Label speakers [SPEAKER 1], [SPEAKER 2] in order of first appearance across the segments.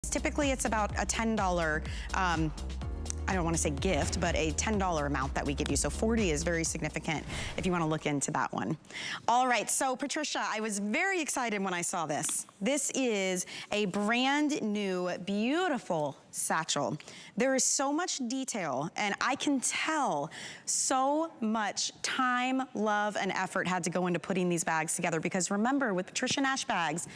[SPEAKER 1] Typically, it's about a $10, I don't want to say gift, but a $10 amount that we give you. So 40 is very significant if you want to look into that one. All right, so Patricia, I was very excited when I saw this. This is a brand new, beautiful satchel. There is so much detail, and I can tell so much time, love, and effort had to go into putting these bags together, because remember, with Patricia Nash bags,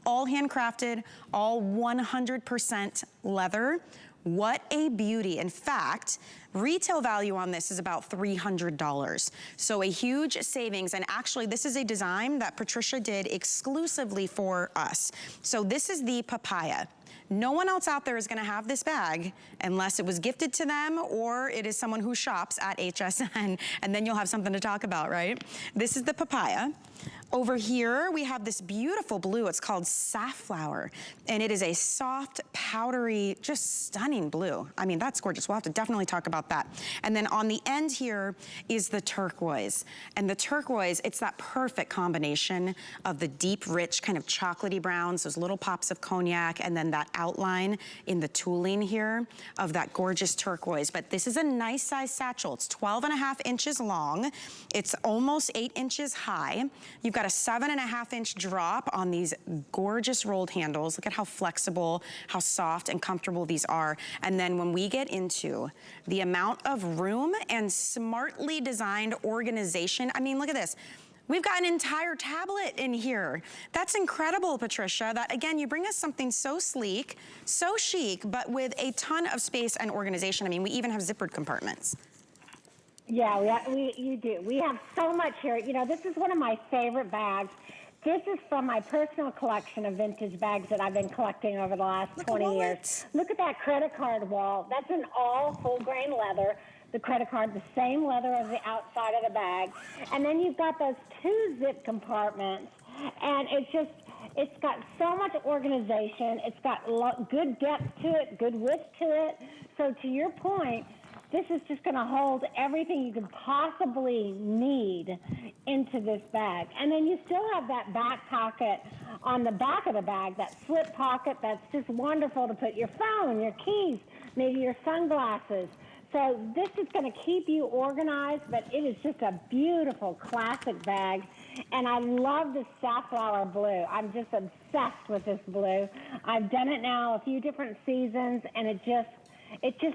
[SPEAKER 1] all handcrafted, all 100% leather. What a beauty. In fact, retail value on this is about $300. So a huge savings, and actually this is a design that Patricia did exclusively for us. So this is the papaya. No one else out there is gonna have this bag unless it was gifted to them or it is someone who shops at HSN, and then you'll have something to talk about, right? This is the papaya. Over here, we have this beautiful blue. It's called Safflower, and it is a soft, powdery, just stunning blue. I mean, that's gorgeous. We'll have to definitely talk about that. And then on the end here is the turquoise. And the turquoise, it's that perfect combination of the deep, rich, kind of chocolatey browns, those little pops of cognac, and then that outline in the tooling here of that gorgeous turquoise. But this is a nice size satchel. It's 12.5 inches long. It's almost 8 inches high. You've got a 7.5 inch drop on these gorgeous rolled handles. Look at how flexible, how soft and comfortable these are. And then when we get into the amount of room and smartly designed organization, I mean, look at this. We've got an entire tablet in here. That's incredible, Patricia. That, again, you bring us something so sleek, so chic, but with a ton of space and organization. I mean, we even have zippered compartments.
[SPEAKER 2] Yeah, you do. We have so much here. You know, this is one of my favorite bags. This is from my personal collection of vintage bags that I've been collecting over the last 20 years. Look at that credit card wall. That's an all full grain leather. The credit card, the same leather as the outside of the bag. And then you've got those 2 zip compartments. And it's got so much organization. It's got good depth to it, good width to it. So to your point, this is just going to hold everything you could possibly need into this bag. And then you still have that back pocket on the back of the bag, that slip pocket that's just wonderful to put your phone, your keys, maybe your sunglasses. So this is going to keep you organized, but it is just a beautiful classic bag. And I love this Safflower blue. I'm just obsessed with this blue. I've done it now a few different seasons, and it just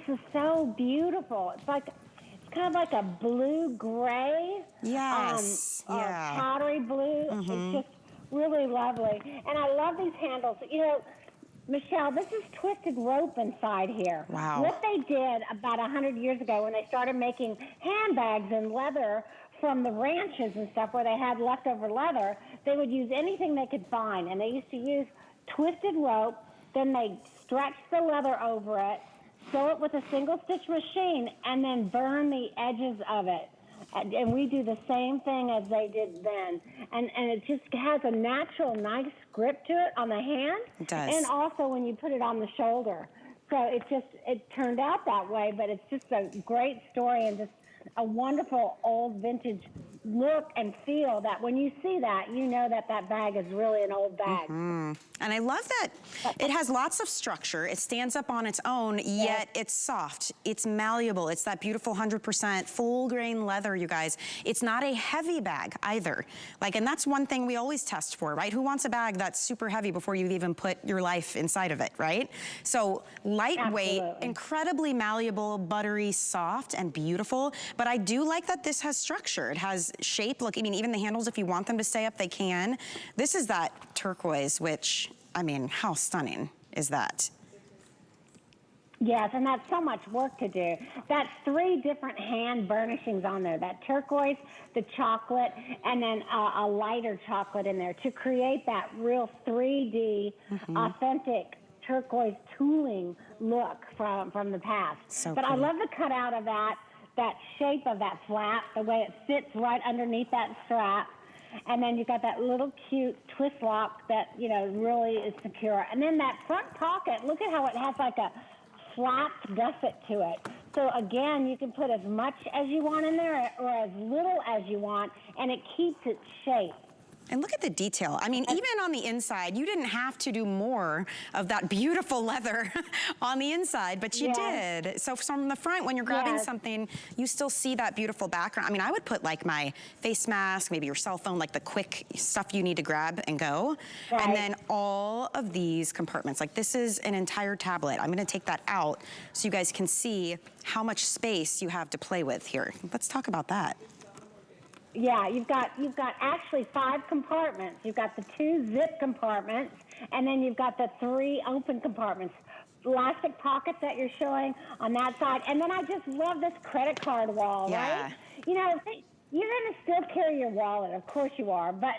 [SPEAKER 2] is so beautiful. It's kind of like a blue-gray.
[SPEAKER 1] Yes,
[SPEAKER 2] powdery blue. It's just really lovely. And I love these handles. You know, Michelle, this is twisted rope inside here.
[SPEAKER 1] Wow.
[SPEAKER 2] What they did about 100 years ago when they started making handbags in leather from the ranches and stuff where they had leftover leather, they would use anything they could find. And they used to use twisted rope, then they stretched the leather over it, sew it with a single stitch machine, and then burn the edges of it. And we do the same thing as they did then. And it just has a natural, nice grip to it on the hand.
[SPEAKER 1] It does.
[SPEAKER 2] And also when you put it on the shoulder. So it turned out that way, but it's just a great story and just a wonderful old vintage look and feel that when you see that, you know that that bag is really an old bag.
[SPEAKER 1] And I love that it has lots of structure. It stands up on its own, yet it's soft. It's malleable. It's that beautiful 100% full grain leather, you guys. It's not a heavy bag either. And that's one thing we always test for, right? Who wants a bag that's super heavy before you've even put your life inside of it, right? So lightweight, incredibly malleable, buttery, soft, and beautiful. But I do like that this has structure. It has shape. Look, I mean, even the handles, if you want them to stay up, they can. This is that turquoise, which, I mean, how stunning is that?
[SPEAKER 2] Yes, and that's so much work to do. That's 3 different hand burnishings on there. That turquoise, the chocolate, and then a lighter chocolate in there to create that real 3D, authentic turquoise tooling look from the past.
[SPEAKER 1] So
[SPEAKER 2] but
[SPEAKER 1] cool.
[SPEAKER 2] I love the cutout of that shape of that flap, the way it sits right underneath that strap. And then you've got that little cute twist lock that, you know, really is secure. And then that front pocket, look at how it has like a flapped gusset to it. So again, you can put as much as you want in there or as little as you want, and it keeps its shape.
[SPEAKER 1] And look at the detail. I mean, even on the inside, you didn't have to do more of that beautiful leather on the inside, but you did. So from the front, when you're grabbing something, you still see that beautiful background. I mean, I would put like my face mask, maybe your cell phone, like the quick stuff you need to grab and go. And then all of these compartments, like this is an entire tablet. I'm gonna take that out so you guys can see how much space you have to play with here. Let's talk about that.
[SPEAKER 2] Yeah, you've got actually 5 compartments. You've got the 2 zip compartments, and then you've got the 3 open compartments. Elastic pockets that you're showing on that side. And then I just love this credit card wall, right? You know, you're going to still carry your wallet, of course you are, but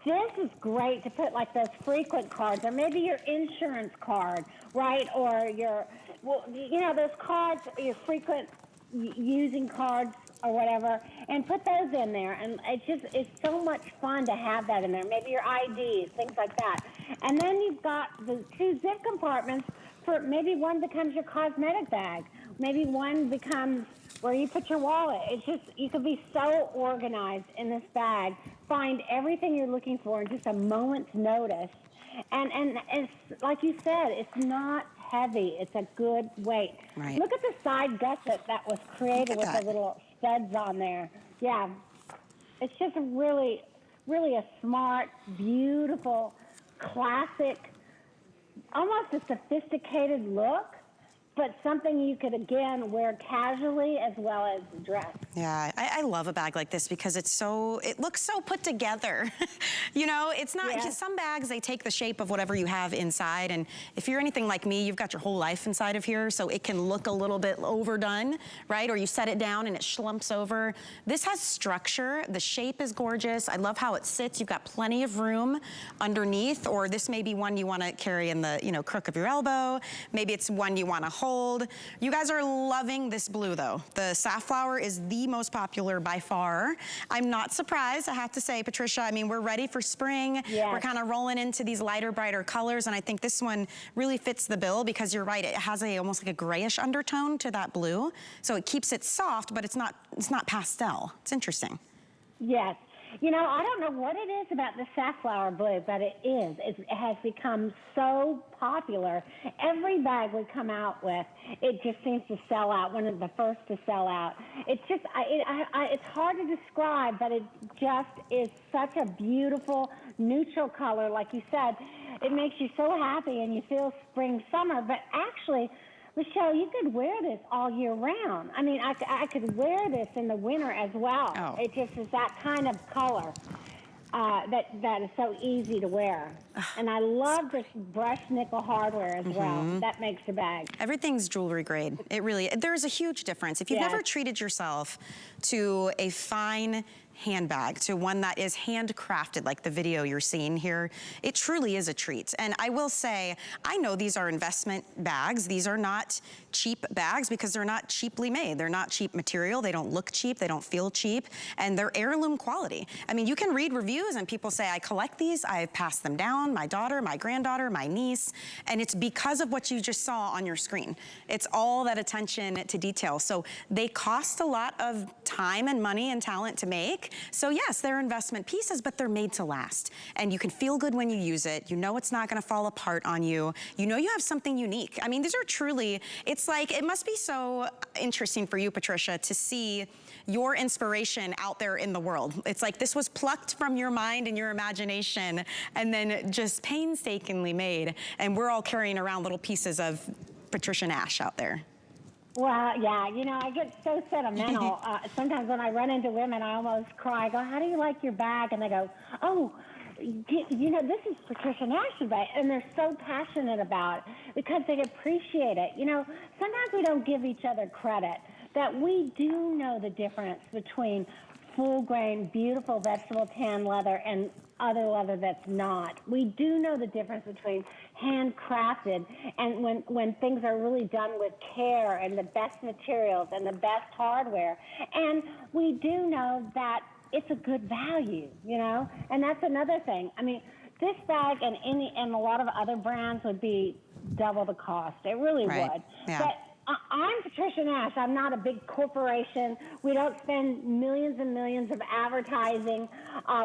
[SPEAKER 2] this is great to put like those frequent cards, or maybe your insurance card, right? Or your, well, you know, those cards, your frequent using cards or whatever, and put those in there. And it's so much fun to have that in there. Maybe your IDs, things like that. And then you've got the 2 zip compartments for maybe one becomes your cosmetic bag. Maybe one becomes where you put your wallet. It's just, you could be so organized in this bag, find everything you're looking for in just a moment's notice. And it's, like you said, it's not heavy. It's a good weight.
[SPEAKER 1] Right.
[SPEAKER 2] Look at the side gusset that was created with the little studs on there. Yeah. It's just really, really a smart, beautiful, classic, almost a sophisticated look, but something you could, again, wear casually as well as dress.
[SPEAKER 1] Yeah, I love a bag like this because it looks so put together. You know, it's not, some bags, they take the shape of whatever you have inside, and if you're anything like me, you've got your whole life inside of here, so it can look a little bit overdone, right? Or you set it down and it slumps over. This has structure, the shape is gorgeous. I love how it sits. You've got plenty of room underneath, or this may be one you wanna carry in the, you know, crook of your elbow. Maybe it's one you wanna hold. You guys are loving this blue though. The Safflower is the most popular by far. I'm not surprised, I have to say, Patricia. I mean, we're ready for spring. We're kind of rolling into these lighter, brighter colors, and I think this one really fits the bill because you're right, it has almost like a grayish undertone to that blue. So it keeps it soft, but it's not pastel. It's interesting.
[SPEAKER 2] Yes. You know, I don't know what it is about the Safflower blue, but it is. It has become so popular. Every bag we come out with, it just seems to sell out, one of the first to sell out. It's just, it's hard to describe, but it just is such a beautiful, neutral color. Like you said, it makes you so happy and you feel spring, summer, but actually, Michelle, you could wear this all year round. I mean, I could wear this in the winter as well. Oh. It just is that kind of color that is so easy to wear. And I love this brushed nickel hardware as well. That makes the bag.
[SPEAKER 1] Everything's jewelry grade. It really, there's a huge difference. If you've never treated yourself to a fine handbag, to one that is handcrafted like the video you're seeing here, it truly is a treat. And I will say, I know these are investment bags. These are not cheap bags because they're not cheaply made. They're not cheap material. They don't look cheap. They don't feel cheap. And they're heirloom quality. I mean, you can read reviews and people say, I collect these. I've passed them down, my daughter, my granddaughter, my niece. And it's because of what you just saw on your screen. It's all that attention to detail. So they cost a lot of time and money and talent to make. So yes, they're investment pieces, but they're made to last. And you can feel good when you use it. You know it's not gonna fall apart on you. You know you have something unique. I mean, these are truly, it's like, it must be so interesting for you, Patricia, to see your inspiration out there in the world. It's like this was plucked from your mind and your imagination and then just painstakingly made. And we're all carrying around little pieces of Patricia Nash out there.
[SPEAKER 2] Well, yeah, you know, I get so sentimental. Sometimes when I run into women, I almost cry. I go, how do you like your bag? And they go, oh, you know, this is Patricia Nash's bag. And they're so passionate about it because they appreciate it. You know, sometimes we don't give each other credit that we do know the difference between full grain, beautiful vegetable tan leather and other leather that's not. We do know the difference between handcrafted and when things are really done with care and the best materials and the best hardware. And we do know that it's a good value, you know? And that's another thing. I mean, this bag and a lot of other brands would be double the cost. It really would.
[SPEAKER 1] Yeah.
[SPEAKER 2] But I'm Patricia Nash. I'm not a big corporation. We don't spend millions and millions of advertising.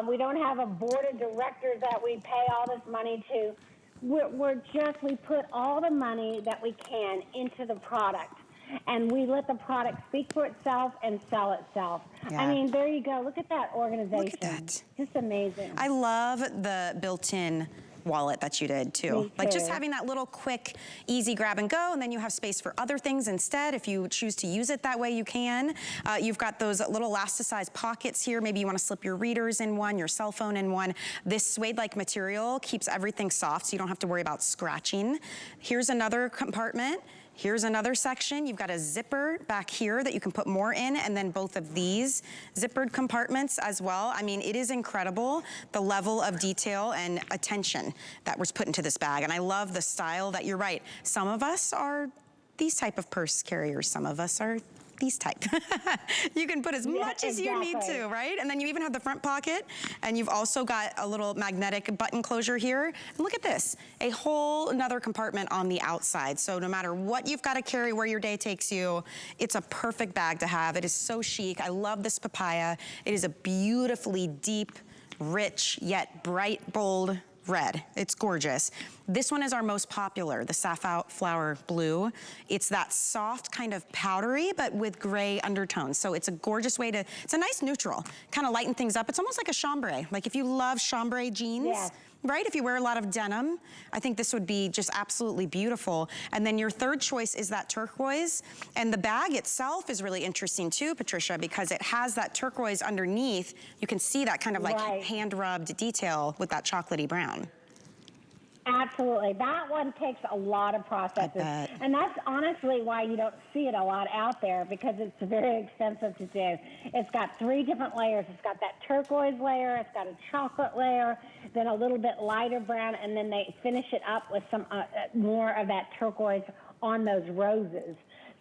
[SPEAKER 2] We don't have a board of directors that we pay all this money to. We put all the money that we can into the product. And we let the product speak for itself and sell itself.
[SPEAKER 1] Yeah.
[SPEAKER 2] I mean, there you go. Look at that organization.
[SPEAKER 1] Look at that.
[SPEAKER 2] Just amazing.
[SPEAKER 1] I love the built-in wallet that you did too. Like just having that little quick, easy grab and go, and then you have space for other things instead. If you choose to use it that way, you can. You've got those little elasticized pockets here. Maybe you want to slip your readers in one, your cell phone in one. This suede-like material keeps everything soft, so you don't have to worry about scratching. Here's another compartment. Here's another section. You've got a zipper back here that you can put more in, and then both of these zippered compartments as well. I mean, it is incredible, the level of detail and attention that was put into this bag. And I love the style that you're right. Some of us are these type of purse carriers. Some of us are these type. You can put as much as you need to, right? And then you even have the front pocket, and you've also got a little magnetic button closure here. And look at this, a whole another compartment on the outside. So no matter what you've got to carry, where your day takes you, it's a perfect bag to have. It is so chic. I love this papaya. It is a beautifully deep, rich, yet bright, bold red. It's gorgeous. This one is our most popular, the Safflower blue. It's that soft kind of powdery, but with gray undertones. So it's a gorgeous way to, it's a nice neutral, kind of lighten things up. It's almost like a chambray. Like if you love chambray jeans, right? If you wear a lot of denim, I think this would be just absolutely beautiful. And then your third choice is that turquoise. And the bag itself is really interesting too, Patricia, because it has that turquoise underneath. You can see that kind of like hand-rubbed detail with that chocolatey brown.
[SPEAKER 2] Absolutely. That one takes a lot of processes. And that's honestly why you don't see it a lot out there, because it's very expensive to do. It's got 3 different layers. It's got that turquoise layer, it's got a chocolate layer, then a little bit lighter brown, and then they finish it up with some more of that turquoise on those roses.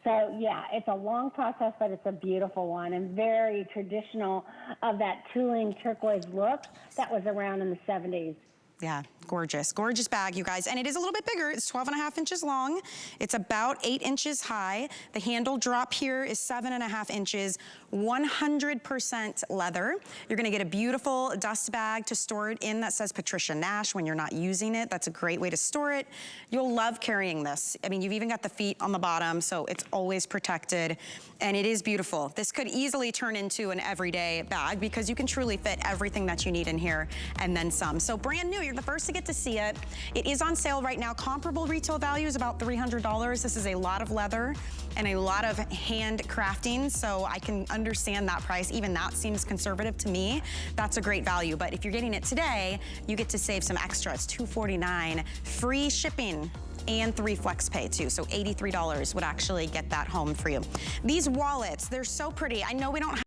[SPEAKER 2] So yeah, it's a long process, but it's a beautiful one and very traditional of that tooling turquoise look that was around in the 70s.
[SPEAKER 1] Yeah, gorgeous, gorgeous bag, you guys. And it is a little bit bigger. It's 12.5 inches long. It's about 8 inches high. The handle drop here is 7.5 inches, 100% leather. You're gonna get a beautiful dust bag to store it in that says Patricia Nash when you're not using it. That's a great way to store it. You'll love carrying this. I mean, you've even got the feet on the bottom, so it's always protected. And it is beautiful. This could easily turn into an everyday bag because you can truly fit everything that you need in here and then some. So brand new, you're the first to get to see it. It is on sale right now. Comparable retail value is about $300. This is a lot of leather and a lot of hand crafting, so I can understand that price. Even that seems conservative to me. That's a great value, but if you're getting it today, you get to save some extra. It's $249, free shipping, and 3 flex pay too, so $83 would actually get that home for you. These wallets, they're so pretty. I know we don't have